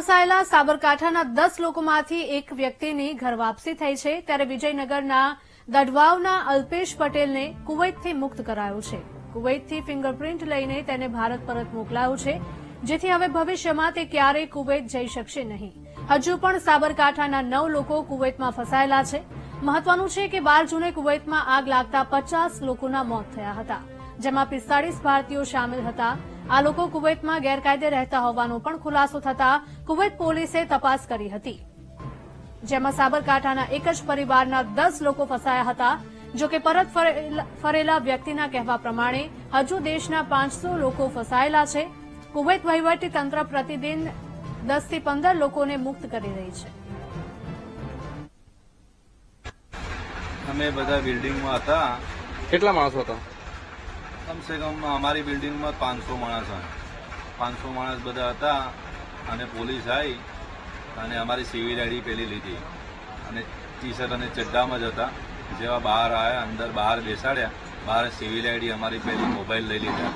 ફસાયેલા સાબરકાંઠાના 10 લોકોમાંથી એક વ્યક્તિની ઘર વાપસી થઈ છે, ત્યારે વિજયનગરના દડવાવના અલ્પેશ પટેલને કુવૈતથી મુક્ત કરાયો છે। કુવૈતથી ફિંગરપ્રિન્ટ લઈને તેને ભારત પરત મોકલાયો છે, જેથી હવે ભવિષ્યમાં તે ક્યારેય કુવૈત જઈ શકશે નહીં। હજુ પણ સાબરકાંઠાના 9 લોકો કુવૈતમાં ફસાયેલા છે। મહત્વનું છે કે 12 જૂને કુવૈતમાં આગ લાગતા 50 લોકોના મોત થયા હતા, જેમાં 45 ભારતીયો સામેલ હતા। આ લોકો કુવૈતમાં ગેરકાયદે રહેતા હોવાનો પણ ખુલાસો થતા કુવૈત પોલીસે તપાસ કરી હતી, જેમાં સાબરકાંઠાના એક જ પરિવારના 10 લોકો ફસાયા હતા। જો કે પરત ફરેલા વ્યક્તિના કહેવા પ્રમાણે હજુ દેશના 500 લોકો ફસાયેલા છે। કુવૈત વહીવટી તંત્ર પ્રતિદિન 10 થી 15 લોકોને મુક્ત કરી રહી છે। અમે બધા બિલ્ડિંગમાં હતા। કેટલા માણસો હતા? કમસે કમ અમારી બિલ્ડિંગમાં 500 માણસ હતા। 500 માણસ બધા હતા અને પોલીસ આવી અને અમારી સિવિલ આઈડી પેલી લીધી અને ટી શર્ટ અને ચડ્ડામાં જ હતા। જેવા બહાર આવ્યા, અંદર બહાર બેસાડ્યા, બહાર સિવિલ આઈડી અમારી પેલી મોબાઈલ લઈ લીધા।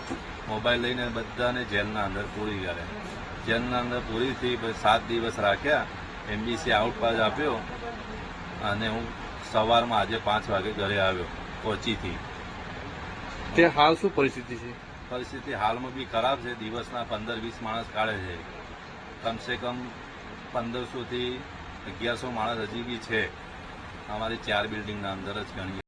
મોબાઈલ લઈને બધાને જેલના અંદર પૂરી કર્યા। જેલના અંદર પૂરીથી 7 દિવસ રાખ્યા। એમબીસી આઉટ પાસ આપ્યો અને હું સવારમાં આજે 5 વાગે ઘરે આવ્યો કોચીથી। તે હાલ શું પરિસ્થિતિ છે? પરિસ્થિતિ હાલમાં બી ખરાબ છે। દિવસના 15-20 માણસ કાઢે છે। કમસે કમ 1500 થી 1100 માણસ હજી બી છે અમારી 4 બિલ્ડિંગના અંદર જ ગણીએ।